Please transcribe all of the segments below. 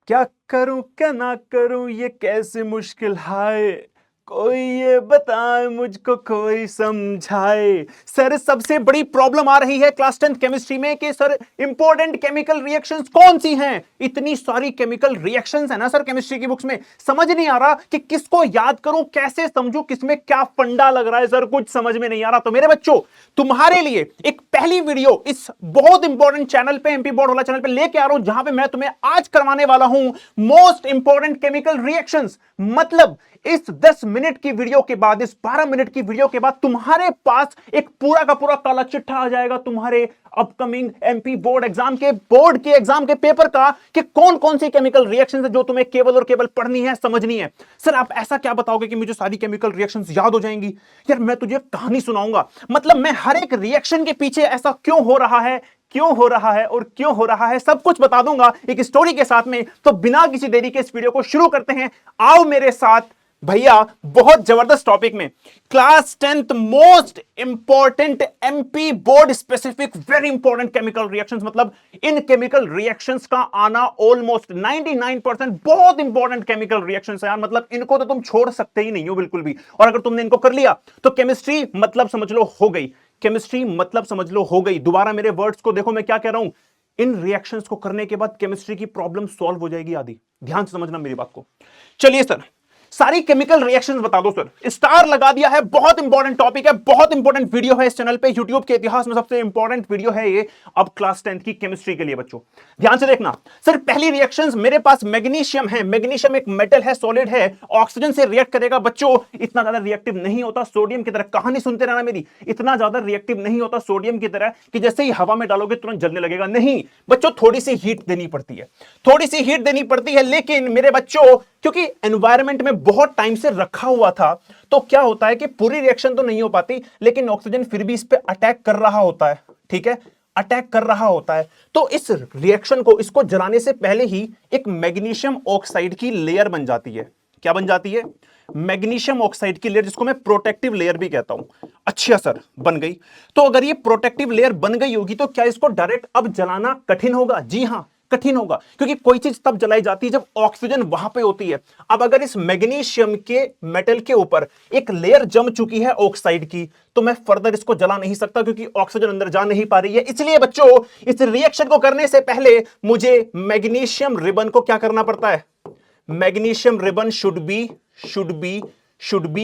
क्या करूं क्या ना करूं ये कैसे मुश्किल है। कोई ये बताए मुझको कोई समझाए। सर सबसे बड़ी प्रॉब्लम आ रही है क्लास 10th केमिस्ट्री में कि सर इंपॉर्टेंट केमिकल रिएक्शंस कौन सी हैं। इतनी सारी केमिकल रिएक्शंस है ना सर केमिस्ट्री की बुक्स में, समझ नहीं आ रहा कि किसको याद करूं, कैसे समझूं, किसमें क्या फंडा लग रहा है सर, कुछ समझ में नहीं आ रहा। तो मेरे बच्चों तुम्हारे लिए एक पहली वीडियो इस बहुत इंपॉर्टेंट चैनल पे, एमपी बोर्ड वाला चैनल पे लेके आ रहा हूं, जहां पे मैं तुम्हें आज करवाने वाला हूं मोस्ट इंपॉर्टेंट केमिकल रिएक्शंस। मतलब इस 10 मिनट की वीडियो के बाद, इस 12 मिनट की वीडियो के बाद तुम्हारे पास एक पूरा का पूरा काला चिट्ठा आ जाएगा तुम्हारे अपकमिंग एमपी बोर्ड एग्जाम के, बोर्ड के एग्जाम के पेपर का, कि कौन कौन सी केमिकल रिएक्शंस है जो तुम्हें केवल और केवल पढ़नी है, समझनी है। सर आप ऐसा क्या बताओगे कि मुझे सारी केमिकल रिएक्शंस याद हो जाएंगी? यार मैं तुझे कहानी सुनाऊंगा। मतलब मैं हर एक रिएक्शन के पीछे ऐसा क्यों हो रहा है, क्यों हो रहा है और क्यों हो रहा है, सब कुछ बता दूंगा एक स्टोरी के साथ में। तो बिना किसी देरी के इस वीडियो को शुरू करते हैं। आओ मेरे साथ भैया, बहुत जबरदस्त टॉपिक में class 10th most important MP board specific very important chemical reactions. मतलब इन केमिकल रिएक्शंस का आना ऑलमोस्ट 99% बहुत इंपॉर्टेंट केमिकल रिएक्शंस है यार। मतलब इनको तो तुम छोड़ सकते ही नहीं हो बिल्कुल भी। और अगर तुमने इनको कर लिया तो केमिस्ट्री मतलब समझ लो हो गई, केमिस्ट्री मतलब समझ लो हो गई। दोबारा मेरे वर्ड्स को देखो मैं क्या कह रहा हूं। इन रिएक्शंस को करने के बाद केमिस्ट्री की प्रॉब्लम सॉल्व हो जाएगी आधी। ध्यान से समझना मेरी बात को। चलिए सर, सारी केमिकल रिएक्शंस बता दो सर। स्टार लगा दिया है, बहुत इंपॉर्टेंट टॉपिक है, बहुत इंपॉर्टेंट वीडियो है इस चैनल पे। यूट्यूब के इतिहास में सबसे इंपॉर्टेंट वीडियो है ये अब क्लास 10th की केमिस्ट्री के लिए। बच्चों ध्यान से देखना। सर पहली रिएक्शंस मेरे पास मैग्नीशियम है। मैग्नीशियम एक मेटल है, सॉलिड है, ऑक्सीजन से रिएक्ट करेगा। बच्चों इतना ज्यादा रिएक्टिव नहीं होता सोडियम की तरह, कहानी सुनते रहना मेरी। इतना ज्यादा रिएक्टिव नहीं होता सोडियम की तरह कि जैसे ही हवा में डालोगे तुरंत जलने लगेगा। नहीं बच्चों, थोड़ी सी हीट देनी पड़ती है, थोड़ी सी हीट देनी पड़ती है। लेकिन मेरे बच्चों क्योंकि एनवायरनमेंट में बहुत टाइम से रखा हुआ था, तो क्या होता है कि पूरी रिएक्शन तो नहीं हो पाती, लेकिन ऑक्सीजन फिर भी इस पे अटैक कर रहा होता है। ठीक है, अटैक कर रहा होता है। तो इस रिएक्शन को, इसको जलाने से पहले ही एक मैग्नीशियम ऑक्साइड की लेयर बन जाती है। क्या बन जाती है? मैग्नीशियम ऑक्साइड की लेयर, जिसको मैं प्रोटेक्टिव लेयर भी कहता हूं। अच्छा सर, बन गई। तो अगर ये प्रोटेक्टिव लेयर बन गई होगी तो क्या इसको डायरेक्ट अब जलाना कठिन होगा? जी हां, कठिन होगा, क्योंकि कोई चीज तब जलाई जाती है जब ऑक्सीजन वहां पे होती है। अब अगर इस मैग्नीशियम के मेटल के ऊपर एक लेयर जम चुकी है ऑक्साइड की, तो मैं फर्दर इसको जला नहीं सकता, क्योंकि ऑक्सीजन अंदर जा नहीं पा रही है। इसलिए बच्चों इस रिएक्शन को करने से पहले मुझे मैग्नीशियम रिबन को क्या करना पड़ता है? Magnesium ribbon should be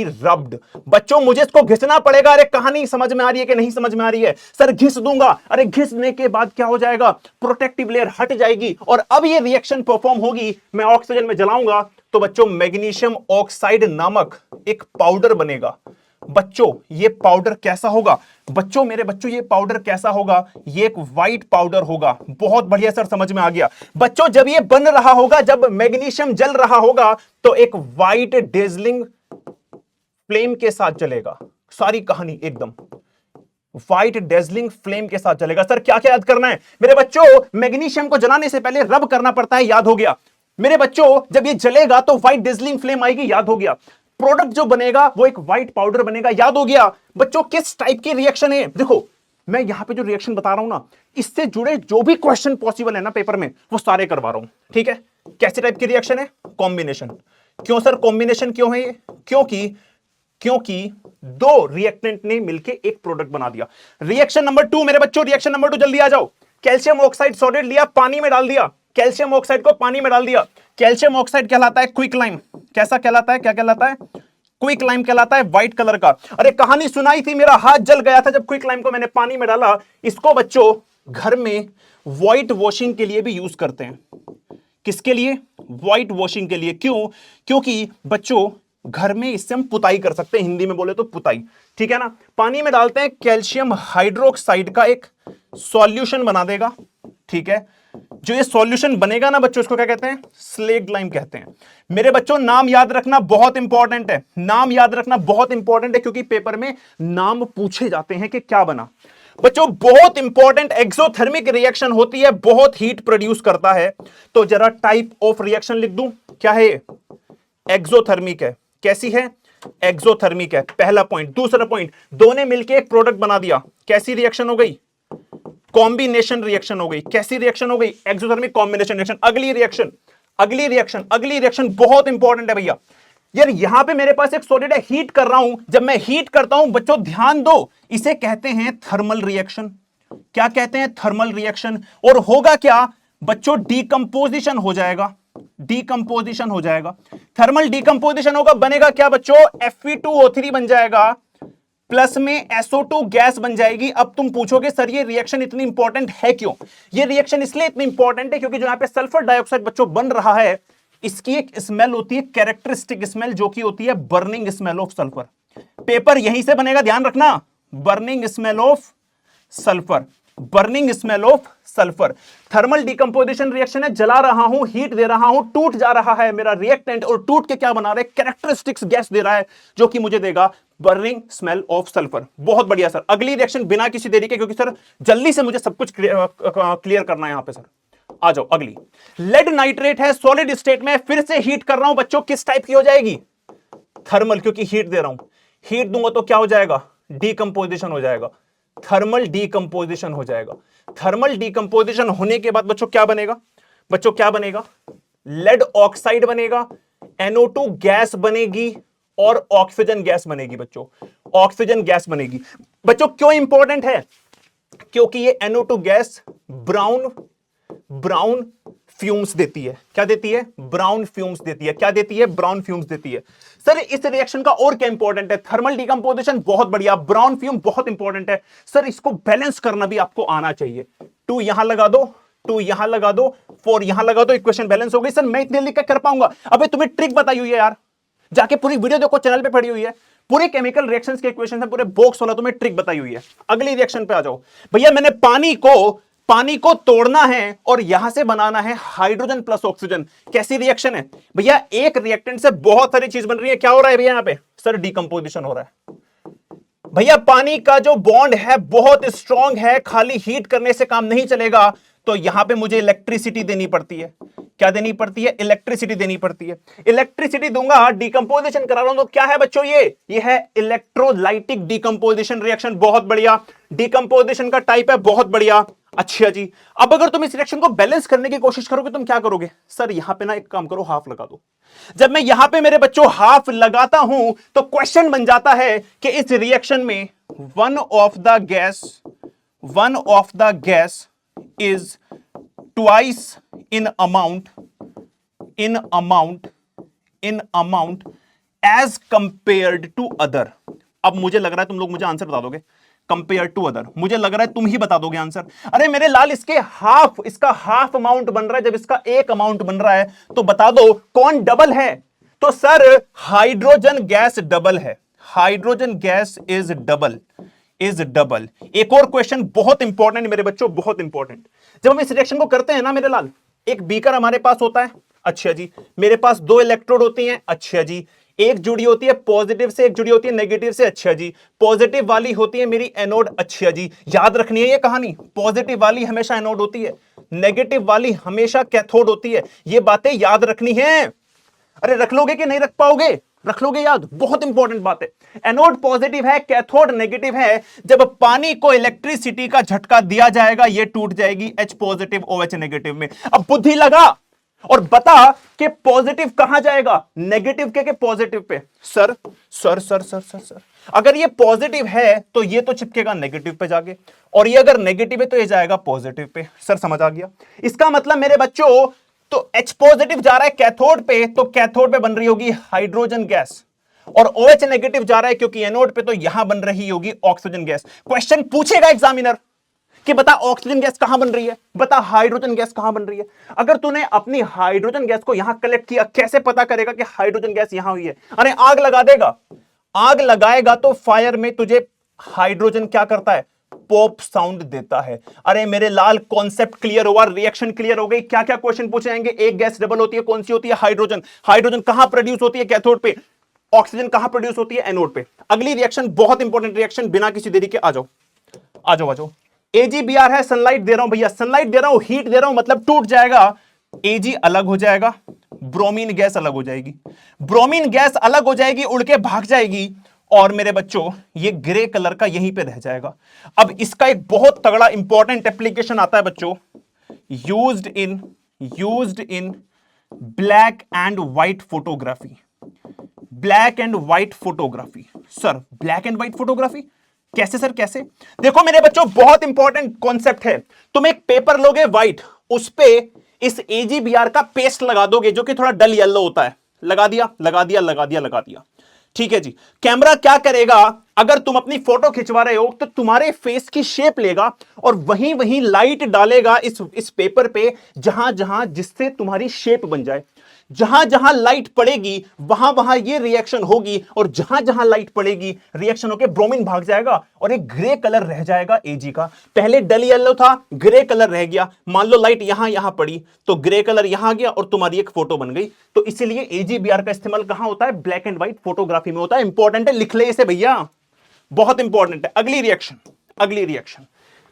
rubbed. बच्चों मुझे इसको घिसना पड़ेगा। अरे कहानी समझ में आ रही है कि नहीं समझ में आ रही है? सर घिस दूंगा। अरे घिसने के बाद क्या हो जाएगा? प्रोटेक्टिव लेयर हट जाएगी और अब ये रिएक्शन परफॉर्म होगी। मैं ऑक्सीजन में जलाऊंगा तो बच्चों मैग्नीशियम ऑक्साइड नामक एक पाउडर बनेगा। बच्चों ये पाउडर कैसा होगा? बच्चों मेरे बच्चों ये पाउडर कैसा होगा? ये एक व्हाइट पाउडर होगा। बहुत बढ़िया सर, समझ में आ गया। बच्चों जब ये बन रहा होगा, जब मैग्नीशियम जल रहा होगा, तो एक व्हाइट डेजलिंग फ्लेम के साथ जलेगा। सारी कहानी एकदम व्हाइट डेजलिंग फ्लेम के साथ जलेगा। सर क्या क्या याद करना है? मेरे बच्चों मैग्नीशियम को जलाने से पहले रब करना पड़ता है, याद हो गया। मेरे बच्चों जब ये जलेगा तो व्हाइट डेजलिंग फ्लेम आएगी, याद हो गया। प्रोडक्ट जो बनेगा वो एक व्हाइट पाउडर बनेगा, याद हो गया। बच्चों किस टाइप की रिएक्शन है? देखो मैं यहां पे जो रिएक्शन बता रहा हूं ना, इससे जुड़े जो भी क्वेश्चन पॉसिबल है ना पेपर में, वो सारे करवा रहा हूं। ठीक है, कैसे टाइप की रिएक्शन है? कॉम्बिनेशन। क्यों सर कॉम्बिनेशन क्यों है ये? क्योंकि दो रिएक्टेंट ने मिलकर एक प्रोडक्ट बना दिया। रिएक्शन नंबर 2 मेरे बच्चों, रिएक्शन नंबर 2 जल्दी आ जाओ। कैल्शियम ऑक्साइड सॉलिड लिया, पानी में डाल दिया। कैल्शियम ऑक्साइड को पानी में डाल दिया। कैल्शियम ऑक्साइड कहलाता है क्विक लाइम। कैसा कहलाता है? क्या कहलाता है? क्विक लाइम कहलाता है, व्हाइट कलर का। अरे कहानी सुनाई थी, मेरा हाथ जल गया था जब क्विक लाइम को मैंने पानी में डाला। इसको बच्चों घर में व्हाइट वॉशिंग के लिए भी यूज करते हैं। किसके लिए? व्हाइट वॉशिंग के लिए। क्यों? क्योंकि बच्चों घर में इससे हम पुताई कर सकते हैं, हिंदी में बोले तो पुताई। ठीक है ना? पानी में डालते हैं, कैल्शियम हाइड्रोक्साइड का एक सॉल्यूशन बना देगा। ठीक है, जो ये सॉल्यूशन बनेगा ना बच्चों, इसको क्या कहते हैं? स्लेक्ड लाइम कहते हैं। मेरे बच्चों नाम याद रखना बहुत इंपॉर्टेंट है, नाम याद रखना बहुत इंपॉर्टेंट है, क्योंकि पेपर में नाम पूछे जाते हैं कि क्या बना। बच्चों बहुत इंपॉर्टेंट एक्सोथर्मिक रिएक्शन होती है, बहुत हीट प्रोड्यूस करता है। तो जरा टाइप ऑफ रिएक्शन लिख दूं, क्या है? एक्सोथर्मिक है। कैसी है? एक्सोथर्मिक है, पहला पॉइंट। दूसरा पॉइंट, दोनों ने मिलकर एक प्रोडक्ट बना दिया। कैसी रिएक्शन हो गई? कॉम्बिनेशन रिएक्शन हो गई। कैसी रिएक्शन हो गई? Exothermic combination reaction. अगली रिएक्शन, अगली रिएक्शन बहुत इंपॉर्टेंट है भैया। यार यहां पे मेरे पास एक सॉलिड है, हीट कर रहा हूं। जब मैं हीट करता हूं बच्चों ध्यान दो, इसे कहते हैं थर्मल रिएक्शन। क्या कहते हैं? Thermal reaction. और होगा क्या बच्चों? डीकंपोजिशन हो जाएगा, डीकंपोजिशन हो जाएगा। थर्मल डीकंपोजिशन होगा, बनेगा क्या बच्चों? Fe2O3 बन जाएगा, प्लस में SO2 गैस बन जाएगी। अब तुम पूछोगे सर ये रिएक्शन इतनी इंपॉर्टेंट है क्यों? ये रिएक्शन इसलिए इतनी इंपॉर्टेंट है क्योंकि जो यहां पे सल्फर डाइऑक्साइड बच्चों बन रहा है, इसकी एक स्मेल होती है, कैरेक्टरिस्टिक स्मेल, जो कि होती है burning smell of sulphur. Paper यहीं से बनेगा, ध्यान रखना, burning smell of sulphur, burning smell of sulphur. Thermal decomposition reaction है, जला रहा हूं, हीट दे रहा हूं, टूट जा रहा है मेरा रिएक्टेंट, और टूट के क्या बना रहा है? कैरेक्टरिस्टिक्स गैस दे रहा है, जो कि मुझे देगा बर्निंग स्मेल ऑफ सल्फर। बहुत बढ़िया सर। अगली रिएक्शन बिना किसी देरी के, क्योंकि सर जल्दी से मुझे सब कुछ क्लियर करना है यहां पे सर। आ जाओ अगली। लेड नाइट्रेट है, सॉलिड स्टेट में, फिर से हीट कर रहा हूं बच्चों, किस टाइप की हो जाएगी? थर्मल, क्योंकि हीट दे रहा हूं। हीट दूंगा तो क्या हो जाएगा? डीकंपोजिशन हो जाएगा, थर्मल डीकंपोजिशन हो जाएगा। थर्मल डीकंपोजिशन होने के बाद बच्चों क्या बनेगा? बच्चों क्या बनेगा? लेड ऑक्साइड बनेगा, NO2 गैस बनेगी और ऑक्सीजन गैस बनेगी बच्चों, ऑक्सीजन गैस बनेगी। बच्चों क्यों इंपॉर्टेंट है? क्योंकि ये NO2 गैस ब्राउन फ्यूम्स देती है। क्या देती है? ब्राउन फ्यूम्स देती है। क्या देती है? ब्राउन फ्यूम्स देती है। सर इस रिएक्शन का और क्या इंपॉर्टेंट है? थर्मल डिकंपोजिशन बहुत बढ़िया, ब्राउन फ्यूम बहुत इंपॉर्टेंट है। सर इसको बैलेंस करना भी आपको आना चाहिए। 2 यहां लगा दो, 2 यहां लगा दो, 4 यहां लगा दो, इक्वेशन बैलेंस हो गई। सर मैं इतने लिख कर पाऊंगा? अबे तुम्हें ट्रिक बताई हुई है यार, जाके पूरी वीडियो देखो, चैनल पे पड़ी हुई है, पूरे केमिकल रिएक्शंस के इक्वेशन है, पूरे बॉक्स वाला तुम्हें ट्रिक बताई हुई है। अगली रिएक्शन पे आ जाओ भैया। मैंने पानी को तोड़ना है और यहां से बनाना है हाइड्रोजन प्लस ऑक्सीजन। कैसी रिएक्शन है भैया? एक रिएक्टेंट से बहुत सारी चीज बन रही है। क्या हो रहा है भैया यहां पे? सर डिकंपोजिशन हो रहा है भैया। पानी का जो बॉन्ड है बहुत स्ट्रांग है, खाली हीट करने से काम नहीं चलेगा, तो यहां पे मुझे इलेक्ट्रिसिटी देनी पड़ती है। क्या देनी पड़ती है? इलेक्ट्रिसिटी देनी पड़ती है। इलेक्ट्रिसिटी दूंगा, डिकंपोजिशन करा रहा हूं, तो क्या है बच्चों? ये है इलेक्ट्रोलाइटिक डिकंपोजिशन रिएक्शन। बहुत बढ़िया, डिकंपोजिशन का टाइप है, बहुत बढ़िया। अच्छा जी, अब अगर तुम इस रिएक्शन को बैलेंस करने की कोशिश करोगे, तुम क्या करोगे? सर यहां पे ना एक काम करो, हाफ लगा दो। जब मैं यहां पे मेरे बच्चों हाफ लगाता हूं, तो क्वेश्चन बन जाता है कि इस रिएक्शन में one of the gas is twice in amount as compared to other. अब मुझे लग रहा है तुम लोग मुझे आंसर बता दोगे, कंपेयर टू अदर। मुझे लग रहा है तुम ही बता दोगे आंसर। अरे मेरे लाल, इसका हाफ अमाउंट बन रहा है, जब इसका एक अमाउंट बन रहा है, तो बता दो कौन डबल है? तो सर हाइड्रोजन गैस डबल है, हाइड्रोजन गैस इज डबल। एक और क्वेश्चन बहुत इंपॉर्टेंट मेरे बच्चों, बहुत इंपॉर्टेंट। जब हम इस रिएक्शन को करते हैं ना मेरे लाल, एक बीकर हमारे पास होता है, अच्छा जी, मेरे पास 2 इलेक्ट्रोड होती हैं, अच्छा जी, एक जुड़ी होती है पॉजिटिव से, एक जुड़ी होती है नेगेटिव से, अच्छा जी, पॉजिटिव वाली होती है मेरी एनोड, अच्छा जी, याद रखनी है ये कहानी, पॉजिटिव वाली हमेशा एनोड होती है, नेगेटिव वाली हमेशा कैथोड होती है, ये बातें याद रखनी है। अरे रख लोगे कि नहीं रख पाओगे? रख लोगे याद, बहुत इंपॉर्टेंट बात है। एनोड पॉजिटिव है, कैथोड नेगेटिव है। जब पानी को इलेक्ट्रिसिटी का झटका दिया जाएगा, ये टूट जाएगी H पॉजिटिव OH नेगेटिव में। अब बुद्धि लगा और बता कि पॉजिटिव कहां जाएगा, नेगेटिव के positive pay. Sir sir sir sir sir sir अगर ये पॉजिटिव है तो ये तो चिपकेगा नेगेटिव पे जाके, और ये अगर नेगेटिव है तो ये जाएगा पॉजिटिव पे। सर समझ आ गया? इसका मतलब मेरे बच्चों, तो H पॉजिटिव जा रहा है कैथोड पे, तो कैथोड पे बन रही होगी हाइड्रोजन गैस, और OH नेगेटिव जा रहा है क्योंकि एनोड पे, तो यहां बन रही होगी ऑक्सीजन गैस। क्वेश्चन पूछेगा एग्जामिनर कि बता ऑक्सीजन गैस कहां बन रही है, बता हाइड्रोजन गैस कहां बन रही है। अगर तूने अपनी हाइड्रोजन गैस को यहां कलेक्ट किया, कैसे पता करेगा कि हाइड्रोजन गैस यहां हुई है? अरे आग लगा देगा, आग लगाएगा तो फायर में तुझे हाइड्रोजन क्या करता है, पॉप साउंड देता है। अरे मेरे लाल, कॉन्सेप्ट क्लियर हुआ, रिएक्शन क्लियर हो गई। क्या क्या क्वेश्चन पूछे जाएंगे? एक गैस डबल होती है, कौन सी होती है? हाइड्रोजन। हाइड्रोजन कहां प्रोड्यूस होती है? कैथोड पे। ऑक्सीजन कहां प्रोड्यूस होती है? एनोड पे। अगली रिएक्शन बहुत इंपॉर्टेंट रिएक्शन, बिना किसी देरी के आ जाओ आ जाओ आ जाओ। AgBr है, सनलाइट दे रहा हूं भैया, सनलाइट दे रहा हूं, हीट दे रहा हूं, मतलब टूट जाएगा। Ag अलग हो जाएगा, ब्रोमीन गैस अलग हो जाएगी, ब्रोमीन गैस अलग हो जाएगी, उड़ के भाग जाएगी, और मेरे बच्चों ये ग्रे कलर का यहीं पे रह जाएगा। अब इसका एक बहुत तगड़ा इंपॉर्टेंट एप्लीकेशन आता है बच्चों, used in black and white photography, black and white photography. Sir black and white photography कैसे सर, कैसे? देखो मेरे बच्चों, बहुत इंपॉर्टेंट कॉन्सेप्ट है। तुम एक पेपर लोगे व्हाइट, उस पे इस AGBR का पेस्ट लगा दोगे जो कि थोड़ा डल येलो होता है, लगा दिया लगा दिया लगा दिया लगा दिया, ठीक है जी। कैमरा क्या करेगा, अगर तुम अपनी फोटो खिंचवा रहे हो तो तुम्हारे फेस की शेप लेगा और वहीं वहीं लाइट डालेगा इस पेपर पे, जहां जहां जिससे तुम्हारी शेप बन जाए। जहां जहां लाइट पड़ेगी वहां वहां ये रिएक्शन होगी, और जहां जहां लाइट पड़ेगी रिएक्शन होकर ब्रोमीन भाग जाएगा और एक ग्रे कलर रह जाएगा AG का। पहले डल येलो था, ग्रे कलर रह गया। मान लो लाइट यहां यहां पड़ी तो ग्रे कलर यहां गया और तुम्हारी एक फोटो बन गई। तो इसीलिए AGBR का इस्तेमाल कहां होता है? ब्लैक एंड व्हाइट फोटोग्राफी में होता है। इंपॉर्टेंट है, लिख ले इसे भैया, बहुत इंपॉर्टेंट है। अगली रिएक्शन, अगली रिएक्शन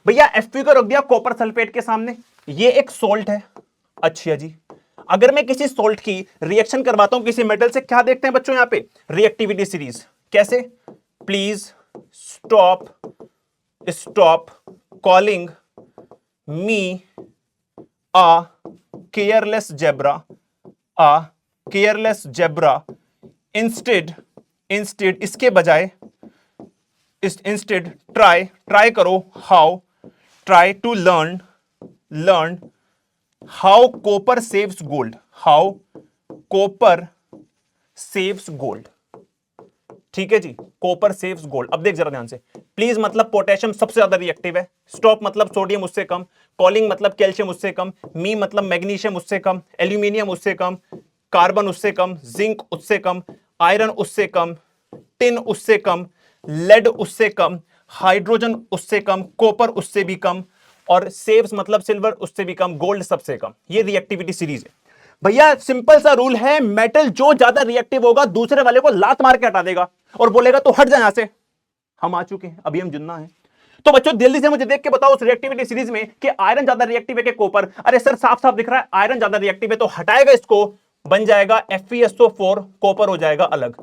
भैया, Fe को रख दिया कॉपर सल्फेट के सामने, ये एक सोल्ट है। अच्छा जी, अगर मैं किसी सोल्ट की रिएक्शन करवाता हूं किसी मेटल से, क्या देखते हैं बच्चों यहां पे? Reactivity series. कैसे? Please stop stop calling me a careless zebra, a careless zebra. Instead instead इसके बजाय इंस्टेड ट्राई करो how, try to learn how copper saves gold, how copper saves gold. ठीक है जी, कॉपर सेव्स गोल्ड। अब देख जरा ध्यान से, प्लीज मतलब पोटेशियम सबसे ज्यादा रिएक्टिव है, स्टॉप मतलब सोडियम उससे कम, कॉलिंग मतलब कैल्शियम उससे कम, मी मतलब मैग्नीशियम उससे कम, एल्यूमिनियम उससे कम, कार्बन उससे कम, जिंक उससे कम, आयरन उससे कम, टिन उससे कम, लेड उससे कम, हाइड्रोजन उससे कम, कॉपर उससे भी कम, और सेव्स मतलब सिल्वर उससे भी कम, गोल्ड सबसे कम। ये रिएक्टिविटी सीरीज है भैया। सिंपल सा रूल है, मेटल जो ज्यादा रिएक्टिव होगा दूसरे वाले को लात मार के हटा देगा और बोलेगा तो हट जा यहां से, हम आ चुके हैं, अभी हम जुन्ना है। तो बच्चों जल्दी से मुझे देख के बताओ उस रिएक्टिविटी सीरीज में कि आयरन ज्यादा रिएक्टिव है कि कॉपर? अरे सर साफ साफ दिख रहा है आयरन ज्यादा रिएक्टिव है, तो हटाएगा इसको, बन जाएगा FeSO4, कॉपर हो जाएगा अलग।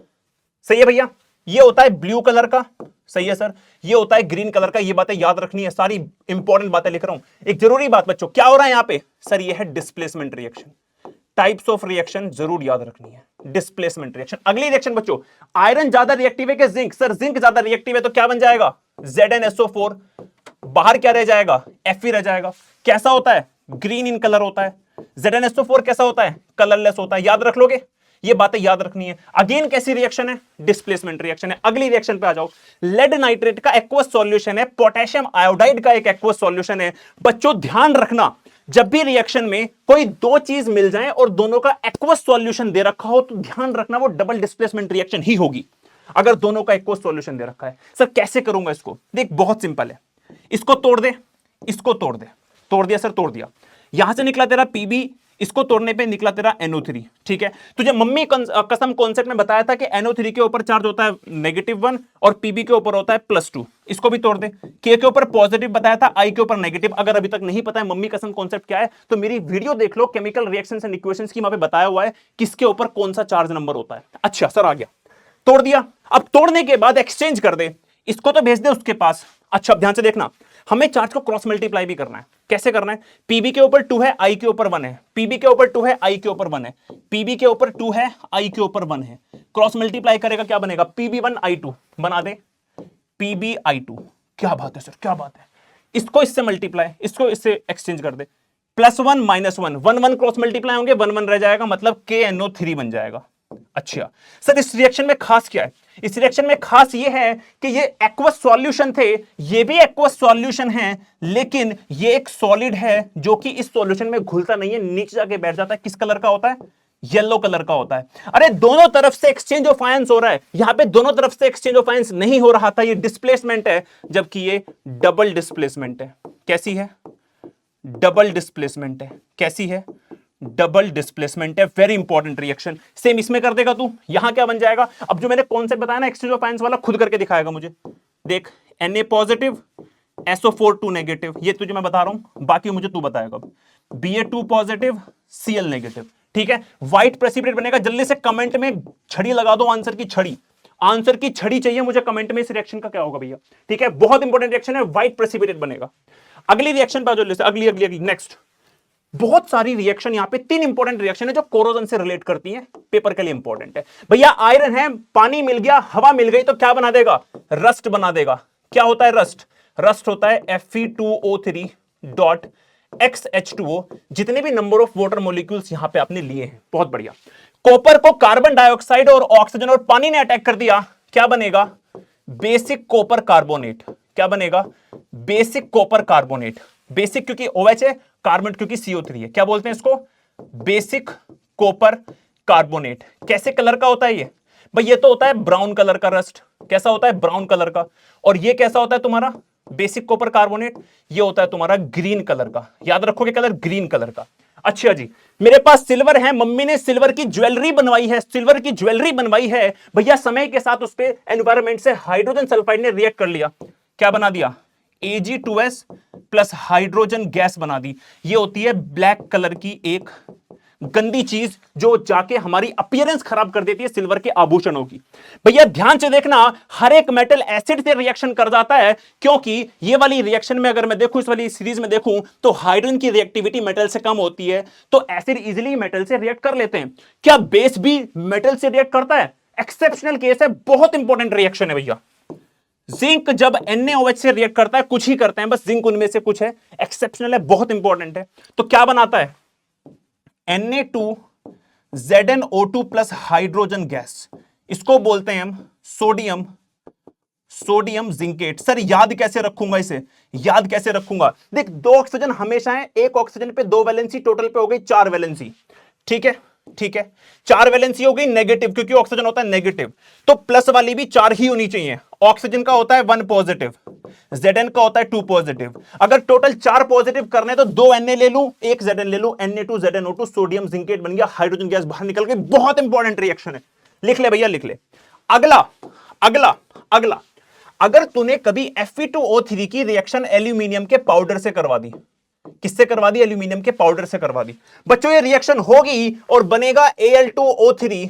सही है भैया, ये होता है ब्लू कलर का। सही है सर, ये होता है ग्रीन कलर का। ये बातें याद रखनी है, सारी इंपॉर्टेंट बातें लिख रहा हूं। एक जरूरी बात बच्चों, क्या हो रहा है यहां पे? सर ये है displacement reaction. Types of reaction जरूर याद रखनी है, डिस्प्लेसमेंट रिएक्शन। अगली रिएक्शन बच्चों, आयरन ज्यादा रिएक्टिव है कि जिंक? सर जिंक ज्यादा रिएक्टिव है, तो क्या बन जाएगा? ZnSO4। बाहर क्या रह जाएगा? Fe रह जाएगा। कैसा होता है? ग्रीन इन कलर होता है। ZnSO4 कैसा होता है? कलरलेस होता है। याद रख लोगे, ये बातें याद रखनी है। अगेन कैसी रिएक्शन है? डिस्प्लेसमेंट रिएक्शन है। अगली रिएक्शन पे आ जाओ, लेड नाइट्रेट का एक्वस सॉल्यूशन है, पोटेशियम आयोडाइड का एक एक्वस सॉल्यूशन है। बच्चों ध्यान रखना, जब भी रिएक्शन में कोई दो चीज मिल जाए और दोनों का एक्वस सॉल्यूशन दे रखा हो, तो ध्यान रखना वो डबल डिस्प्लेसमेंट रिएक्शन ही होगी, अगर दोनों का एक्वस सॉल्यूशन दे रखा है। सर कैसे करूंगा इसको? देख बहुत सिंपल है, इसको तोड़ दे, इसको तोड़ दे। तोड़ दिया सर, तोड़ दिया। यहां से निकला तेरा Pb, इसको तोड़ने पे निकला तेरा NO3। ठीक है, तुझे मम्मी कसम कॉन्सेप्ट में बताया था कि NO3 के ऊपर चार्ज होता है -1 और Pb के ऊपर होता है +2। इसको भी तोड़ दे। K के ऊपर पॉजिटिव बताया था, I के ऊपर नेगेटिव। अगर अभी तक नहीं पता है मम्मी कसम कॉन्सेप्ट क्या है, तो मेरी वीडियो देख लो, केमिकल रिएक्शंस एंड इक्वेशंस की, वहां पे बताया हुआ है किसके ऊपर कौन सा चार्ज नंबर होता है। अच्छा सर आ गया, तोड़ दिया। अब तोड़ने के बाद एक्सचेंज कर दे, इसको तो भेज दे उसके पास। अच्छा ध्यान से देखना, हमें चार्ज को क्रॉस मल्टीप्लाई भी करना है। कैसे करना है? Pb के ऊपर 2 है, I के ऊपर 1 है। Pb के ऊपर 2 है, I के ऊपर 1 है। Pb के ऊपर 2 है, I के ऊपर 1 है। क्रॉस मल्टीप्लाई करेगा, क्या बनेगा? Pb1I2 बना दे, Pbi2। क्या बात है सर, क्या बात है। इसको इससे मल्टीप्लाई, इसको इससे एक्सचेंज कर दे, +1 -1, 1 1 क्रॉस मल्टीप्लाई होंगे, 1 1 रह जाएगा, मतलब KNO3 बन जाएगा। अच्छा सर, इस रिएक्शन में खास क्या है? इस रिएक्शन में खास ये है कि ये एक्वस सॉल्यूशन थे, ये भी एक्वस सॉल्यूशन है, लेकिन ये एक सॉलिड है जो कि इस सॉल्यूशन में घुलता नहीं है, नीचे जाके बैठ जाता है। किस कलर का होता है? येलो कलर का होता है। अरे दोनों तरफ से एक्सचेंज ऑफ आयंस हो रहा है, यहां पे दोनों तरफ से एक्सचेंज ऑफ आयंस नहीं हो रहा था, ये डिस्प्लेसमेंट है, जबकि ये डबल डिस्प्लेसमेंट है। कैसी है? डबल डिस्प्लेसमेंट है। कैसी है? डबल डिस्प्लेसमेंट है। Very important reaction. सेम इसमें कर देगा तू, यहां क्या बन जाएगा? अब जो मैंने कॉन्सेप्ट बताया ना एक्सचेंज ऑफ आयंस वाला, खुद करके दिखाएगा मुझे। देख, Na पॉजिटिव, SO4 2 नेगेटिव, ये तुझे मैं बता रहा हूं, बाकी मुझे तू बताएगा। Ba2 positive, Cl negative. ठीक है, व्हाइट प्रेसिपिटेट बनेगा। जल्दी से कमेंट में छड़ी लगा दो, आंसर की छड़ी, आंसर की छड़ी चाहिए मुझे कमेंट में। इस रिएक्शन का क्या होगा भैया? ठीक है, बहुत इंपॉर्टेंट रिएक्शन है, व्हाइट प्रेसिपिटेट बनेगा। अगली रिएक्शन पे जो, अगली नेक्स्ट, बहुत सारी रिएक्शन, यहां पे 3 इंपॉर्टेंट रिएक्शन है जो कोरोजन से रिलेट करती हैं, पेपर के लिए इंपॉर्टेंट है भैया। आयरन है, पानी मिल गया, हवा मिल गई तो क्या बना देगा? रस्ट बना देगा। क्या होता है रस्ट? रस्ट होता है Fe2O3 डॉट XH2O, जितने भी नंबर ऑफ वाटर मॉलिक्यूल्स यहां पे आपने लिए हैं। बहुत बढ़िया। कॉपर को कार्बन डाइऑक्साइड और ऑक्सीजन और पानी ने अटैक कर दिया, क्या बनेगा? Basic copper carbonate. क्या बनेगा? Basic copper carbonate. बेसिक क्योंकि OH है, कार्बोनेट क्योंकि CO3 है। क्या बोलते हैं इसको? Basic copper carbonate. कैसे कलर का होता है ये? भाई ये तो होता है ब्राउन कलर का रस्ट। कैसा होता है? ब्राउन कलर का। और ये कैसा होता है तुम्हारा? Basic copper carbonate. ये होता है तुम्हारा ग्रीन कलर का। याद रखोगे कलर, ग्रीन कलर का। अच्छा जी, मेरे पास सिल्वर है, मम्मी ने सिल्वर की ज्वेलरी बनवाई है, सिल्वर की ज्वेलरी बनवाई है भैया। समय के साथ उस पे एनवायरमेंट से हाइड्रोजन सल्फाइड ने रिएक्ट कर लिया, क्या बना दिया? Ag2S प्लस हाइड्रोजन गैस बना दी। ये होती है ब्लैक कलर की एक गंदी चीज जो जाके हमारी अपीयरेंस खराब कर देती है सिल्वर के आभूषणों की। भैया ध्यान से देखना, हर एक मेटल एसिड से रिएक्शन कर जाता है, क्योंकि ये वाली रिएक्शन में अगर मैं देखूं, इस वाली सीरीज में देखूं, तो हाइड्रोजन की रिएक्टिविटी मेटल से कम होती है, तो एसिड इजीली मेटल से रिएक्ट कर लेते हैं। क्या बेस भी मेटल से रिएक्ट करता है? एक्सेप्शनल केस है, बहुत इंपॉर्टेंट रिएक्शन है भैया। जिंक जब NaOH से रिएक्ट करता है, कुछ ही करते हैं बस, जिंक उनमें से कुछ है, एक्सेप्शनल है, बहुत इंपॉर्टेंट है। तो क्या बनाता है? Na2ZnO2 plus hydrogen gas. इसको बोलते हैं हम सोडियम, सोडियम जिंकेट। सर याद कैसे रखूंगा इसे? याद कैसे रखूंगा? देख, 2 ऑक्सीजन हमेशा है, एक ऑक्सीजन पे 2 वैलेंसी, टोटल पे हो गई 4 वैलेंसी। ठीक है, ठीक है, 4 वैलेंसी हो गई नेगेटिव, क्योंकि ऑक्सीजन होता है नेगेटिव, तो प्लस वाली भी 4 ही होनी चाहिए। ऑक्सीजन का होता है 1 पॉजिटिव, Zn का होता है 2 पॉजिटिव। अगर टोटल 4 पॉजिटिव करने तो 2 Na ले लूं, 1 Zn ले लूं, Na2ZnO2 सोडियम जिंकेट बन गया, हाइड्रोजन गैस बाहर निकल गई। बहुत इंपॉर्टेंट रिएक्शन है, लिख ले भैया, लिख ले। अगला अगला अगला, अगर तूने कभी Fe2O3 की रिएक्शन एल्यूमिनियम के पाउडर से करवा दी, किससे करवा दी? एल्यूमिनियम के पाउडर से करवा दी। बच्चों ये रिएक्शन होगी और बनेगा Al2O3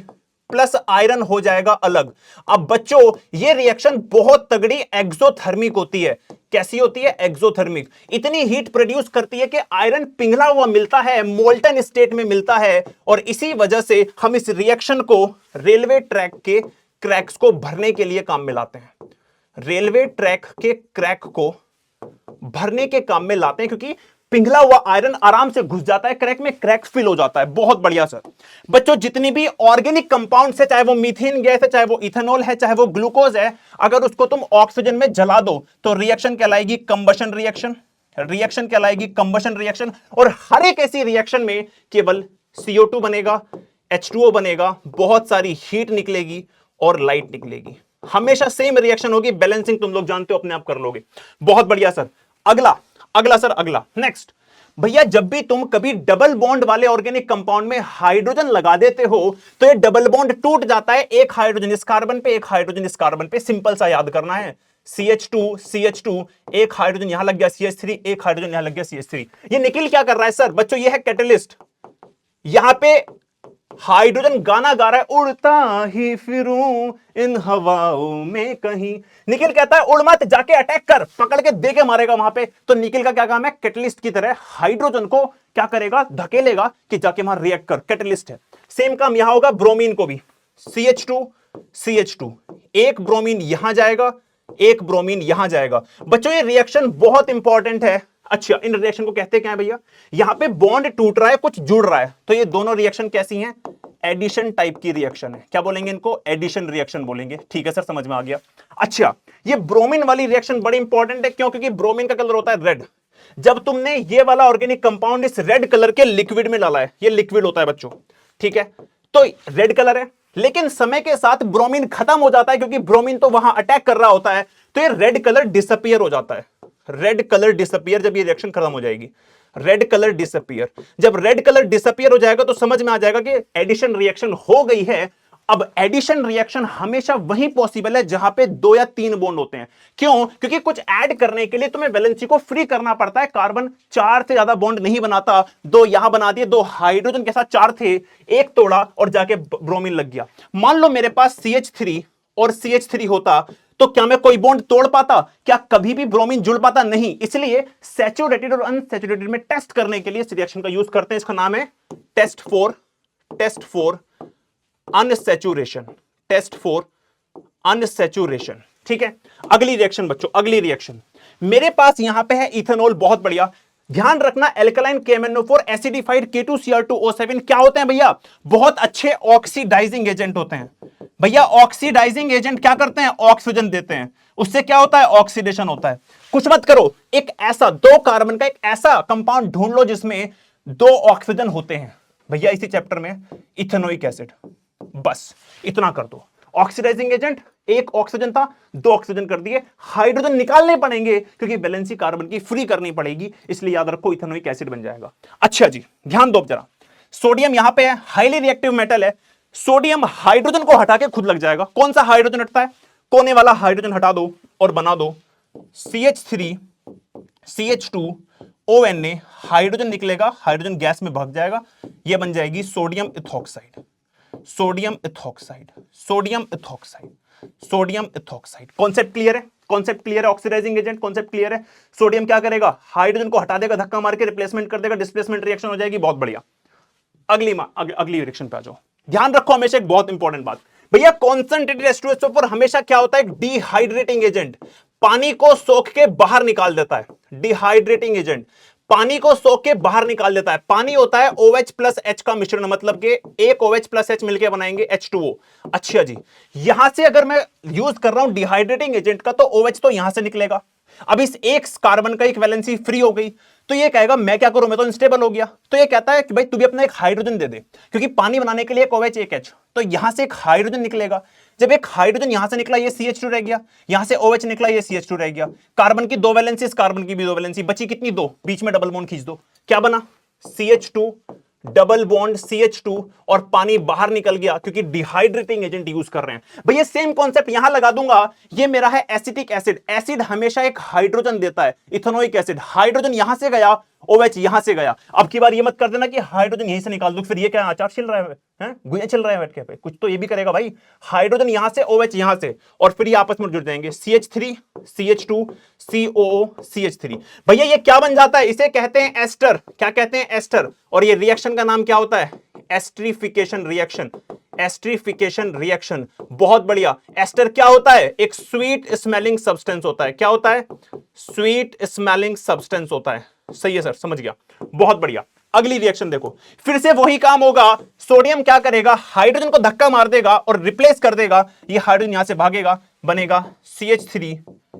प्लस आयरन हो जाएगा अलग। अब बच्चों ये रिएक्शन बहुत तगड़ी एक्सोथर्मिक होती है। कैसी होती है? एक्सोथर्मिक। इतनी हीट प्रोड्यूस करती है कि आयरन पिघला हुआ मिलता है, मोल्टन स्टेट में मिलता है, और इसी वजह से हम इस रिएक्शन को रेलवे ट्रैक के क्रैक्स को भरने के लिए काम में लाते हैं। रेलवे ट्रैक के क्रैक को भरने के काम में लाते हैं, क्योंकि पिघला हुआ आयरन आराम से घुस जाता है क्रैक में, क्रैक फिल हो जाता है। बहुत बढ़िया सर। बच्चों जितनी भी ऑर्गेनिक कंपाउंड है, चाहे वो मीथेन गैस है, चाहे वो इथेनॉल है, चाहे वो ग्लूकोज है, अगर उसको तुम ऑक्सीजन में जला दो तो रिएक्शन कहलाएगी कंबशन रिएक्शन। रिएक्शन कहलाएगी कंबशन रिएक्शन। और हर एक ऐसी रिएक्शन में केवल CO2 बनेगा, H2O बनेगा, बहुत सारी हीट निकलेगी और लाइट निकलेगी। हमेशा सेम रिएक्शन होगी। बैलेंसिंग तुम लोग जानते हो, अपने आप कर लोगे। बहुत बढ़िया सर। अगला अगला सर, अगला नेक्स्ट भैया, जब भी तुम कभी डबल बॉन्ड वाले ऑर्गेनिक कंपाउंड में हाइड्रोजन लगा देते हो तो ये डबल बॉन्ड टूट जाता है, एक हाइड्रोजन इस कार्बन पे, एक हाइड्रोजन इस कार्बन पे। सिंपल सा याद करना है, CH2 एक हाइड्रोजन यहां लग गया CH3, एक हाइड्रोजन यहां लग गया CH3। ये निखिल क्या कर रहा है सर? बच्चों ये है कैटलिस्ट। यहां पे हाइड्रोजन गाना गा रहा है, उड़ता ही फिरूं इन हवाओं में कहीं। निखिल कहता है उड़ मत, जाके अटैक कर, पकड़ के दे के मारेगा वहां पे। तो निखिल का क्या काम है? कैटलिस्ट की तरह हाइड्रोजन को क्या करेगा? धकेलेगा कि जाके वहां रिएक्ट कर। कैटलिस्ट है। सेम काम यहां होगा ब्रोमीन को भी। CH2 एक ब्रोमीन यहां जाएगा, एक ब्रोमीन यहां जाएगा। बच्चों ये रिएक्शन बहुत इंपॉर्टेंट है। अच्छा, इन रिएक्शन को कहते क्या है भैया? यहां पे बॉन्ड टूट रहा है, कुछ जुड़ रहा है, तो ये दोनों रिएक्शन कैसी हैं? एडिशन टाइप की रिएक्शन है। क्या बोलेंगे इनको? एडिशन रिएक्शन बोलेंगे। ठीक है सर, समझ में आ गया। अच्छा, ये ब्रोमीन वाली रिएक्शन बड़ी इंपॉर्टेंट है। क्यों? क्योंकि ब्रोमीन का कलर होता है रेड। जब तुमने ये वाला ऑर्गेनिक कंपाउंड इस रेड कलर के लिक्विड में डाला है, ये लिक्विड होता है बच्चों, ठीक है, तो रेड कलर है, लेकिन समय के साथ ब्रोमीन खत्म हो जाता है, क्योंकि ब्रोमीन तो वहां अटैक कर रहा होता है, तो ये रेड कलर डिसअपीयर हो जाता है। रेड कलर डिसअपीयर, जब ये रिएक्शन खत्म हो जाएगी, रेड कलर डिसअपीयर। जब रेड कलर डिसअपीयर हो जाएगा तो समझ में आ जाएगा कि एडिशन रिएक्शन हो गई है। अब एडिशन रिएक्शन हमेशा वहीं पॉसिबल है जहां पे 2 या 3 बॉन्ड होते हैं। क्यों? क्योंकि कुछ ऐड करने के लिए तुम्हें वैलेंसी को फ्री करना पड़ता है। कार्बन 4 से ज्यादा बॉन्ड नहीं बनाता, 2 यहां बना दिए, 2 हाइड्रोजन के साथ 4 थे, एक तोड़ा और जाके ब्रोमीन लग गया। मान लो मेरे पास CH3 और CH3 होता, तो क्या मैं कोई बॉन्ड तोड़ पाता? क्या कभी भी ब्रोमीन जुड़ पाता? नहीं। इसलिए सैचुरेटेड और अनसैचुरेटेड में टेस्ट करने के लिए इस रिएक्शन का यूज करते हैं। इसका नाम है test for unsaturation. Test for unsaturation. ठीक है, अगली रिएक्शन बच्चों, अगली रिएक्शन मेरे पास यहां पे है इथेनॉल। बहुत बढ़िया, ध्यान रखना एल्कलाइन KMnO4 एसिडिफाइड K2Cr2O7 क्या होते हैं भैया? बहुत अच्छे ऑक्सीडाइजिंग एजेंट होते हैं भैया। ऑक्सीडाइजिंग एजेंट क्या करते हैं? ऑक्सीजन देते हैं, उससे क्या होता है? ऑक्सीडेशन होता है। कुछ मत करो, एक ऐसा 2 कार्बन का एक ऐसा कंपाउंड ढूंढ लो जिसमें 2 ऑक्सीजन होते हैं भैया। इसी चैप्टर में इथेनोइक एसिड, बस इतना कर दो। ऑक्सीडाइजिंग एजेंट, एक ऑक्सीजन था, 2 ऑक्सीजन कर दिए। हाइड्रोजन निकालने पड़ेंगे क्योंकि वैलेंसी कार्बन की फ्री करनी पड़ेगी, इसलिए याद रखो इथेनोइक एसिड बन जाएगा। अच्छा जी, ध्यान दो जरा। सोडियम यहां पे है, हाईली रिएक्टिव मेटल है। सोडियम हाइड्रोजन को हटा के खुद लग जाएगा। कौन सा हाइड्रोजन हटता है? कोने वाला हाइड्रोजन हटा दो और बना दो CH3 CH2 ONA। हाइड्रोजन निकलेगा, हाइड्रोजन गैस में भाग जाएगा, यह बन जाएगी sodium ethoxide. Sodium ethoxide, sodium ethoxide, sodium ethoxide. Concept clear है? कॉन्सेप्ट क्लियर है? ऑक्सीडाइजिंग एजेंट कॉन्सेप्ट क्लियर है? सोडियम क्या करेगा? हाइड्रोजन को हटा देगा, धक्का मार के रिप्लेसमेंट कर देगा, डिस्प्लेसमेंट रिएक्शन हो जाएगी। बहुत बढ़िया, अगली रिएक्शन पे आ जाओ। ध्यान रखो हमेशा एक बहुत इंपॉर्टेंट बात भैया, कॉन्सेंट्रेटेड H2SO4 हमेशा क्या होता है? डिहाइड्रेटिंग एजेंट, पानी को सोख के बाहर निकाल देता है। डिहाइड्रेटिंग एजेंट पानी को सोख के बाहर निकाल देता है। पानी होता है OH प्लस H का मिश्रण, मतलब कि एक OH प्लस H मिलकर बनाएंगे H2O। अच्छा जी, यहां से अगर मैं यूज कर रहा हूं डिहाइड्रेटिंग एजेंट का, तो OH तो यहां से निकलेगा। अब इस एक कार्बन का एक वैलेंसी फ्री हो गई, तो ये कहेगा मैं क्या करूं, मैं तो अनस्टेबल हो गया। तो ये कहता है कि भाई तू भी अपना एक हाइड्रोजन दे दे, क्योंकि पानी बनाने के लिए एक OH एक H, तो यहां से एक हाइड्रोजन निकलेगा। जब एक हाइड्रोजन यहां से निकला, ये CH2 रह गया, यहां से OH निकला, ये CH2 रह गया। कार्बन की 2 वैलेंसी, इस कार्बन की भी 2 वैलेंसी, बची कितनी? 2, बीच में डबल बॉन्ड खींच दो, क्या बना? CH2 डबल बॉन्ड CH2 और पानी बाहर निकल गया, क्योंकि डिहाइड्रेटिंग एजेंट यूज कर रहे हैं भैया। सेम कॉन्सेप्ट यहां लगा दूंगा। ये मेरा है एसिटिक एसिड, एसिड हमेशा एक हाइड्रोजन देता है। इथेनोइक एसिड, हाइड्रोजन यहां से गया, OH यहां से गया। अब की बार ये मत कर देना कि हाइड्रोजन यहीं से निकाल दो, फिर ये क्या अचार छिल रहा है, गुया चल रहा है बैठ के पे, कुछ तो ये भी करेगा भाई। हाइड्रोजन यहां से, OH यहां से, और फिर ये आपस में जुड़ जाएंगे, CH3 CH2 COO CH3। भैया ये क्या बन जाता है? इसे कहते हैं एस्टर। क्या कहते हैं? एस्टर। और ये रिएक्शन का नाम क्या होता है? Esterification reaction. एस्ट्रिफिकेशन रिएक्शन, बहुत बढ़िया। एस्टर क्या होता है? एक स्वीट स्मेलिंग सब्सटेंस होता है। क्या होता है? स्वीट स्मेलिंग सब्सटेंस होता है। सही है सर, समझ गया, बहुत बढ़िया। अगली रिएक्शन देखो, फिर से वही काम होगा। सोडियम क्या करेगा? हाइड्रोजन को धक्का मार देगा और रिप्लेस कर देगा। ये हाइड्रोजन यहां से भागेगा, बनेगा CH3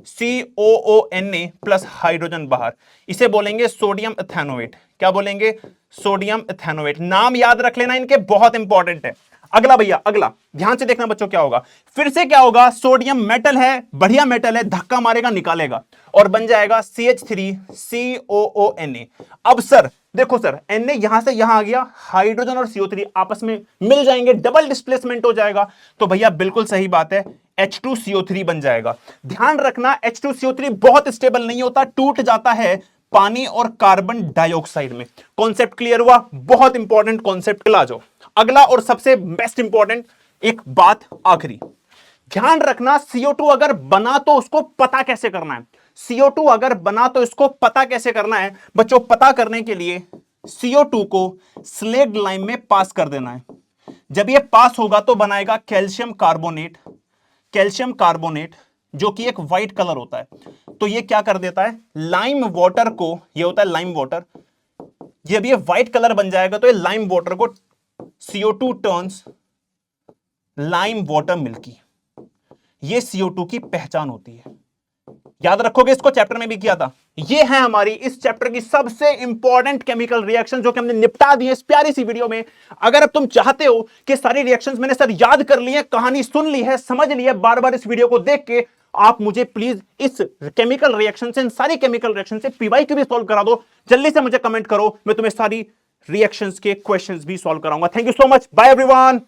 COONA प्लस हाइड्रोजन बाहर। इसे बोलेंगे सोडियम इथेनोएट। क्या बोलेंगे? Sodium ethanoate. नाम याद रख लेना इनके, बहुत इंपॉर्टेंट है। अगला भैया, अगला ध्यान से देखना बच्चों, क्या होगा? फिर से क्या होगा? सोडियम मेटल है, बढ़िया मेटल है, धक्का मारेगा, निकालेगा और बन जाएगा CH3 COONA। अब सर देखो सर, Na यहां से यहां आ गया, हाइड्रोजन और CO3 आपस में मिल जाएंगे, डबल डिस्प्लेसमेंट हो जाएगा। तो भैया बिल्कुल सही बात है, H2CO3 बन जाएगा। ध्यान रखना H2CO3 बहुत स्टेबल नहीं होता, टूट जाता है पानी और कार्बन डाइऑक्साइड में। कॉन्सेप्ट क्लियर हुआ? बहुत इंपॉर्टेंट कॉन्सेप्ट। ला जाओ अगला और सबसे बेस्ट इंपॉर्टेंट एक बात आखिरी, ध्यान रखना। CO2 अगर बना तो उसको पता कैसे करना है? CO2 अगर बना तो इसको पता कैसे करना है बच्चों? पता करने के लिए CO2 को स्लेग्ड लाइम में पास कर देना है। जब ये पास होगा तो बनाएगा कैल्शियम कार्बोनेट। कैल्शियम कार्बोनेट जो कि एक व्हाइट कलर होता है, तो ये क्या कर देता है? लाइम वाटर को, ये होता है लाइम वाटर, जब ये व्हाइट कलर बन जाएगा तो ये लाइम वाटर को CO2 turns lime water milky. ये CO2 की पहचान होती है, याद रखोगे, इसको चैप्टर में भी किया था। ये है हमारी इस चैप्टर की सबसे इंपॉर्टेंट केमिकल रिएक्शन जो कि हमने निपटा दी है इस प्यारी सी वीडियो में। अगर अब तुम चाहते हो कि सारी रिएक्शंस मैंने सर याद कर ली है, कहानी सुन ली है, समझ ली है, बार बार इस वीडियो को देख के आप मुझे प्लीज इस केमिकल रिएक्शन से, इन सारी केमिकल रिएक्शन से PYQ भी सॉल्व करा दो। जल्दी से मुझे कमेंट करो, मैं तुम्हें सारी रिएक्शंस के क्वेश्चंस भी सॉल्व कराऊंगा। Thank you so much, bye everyone.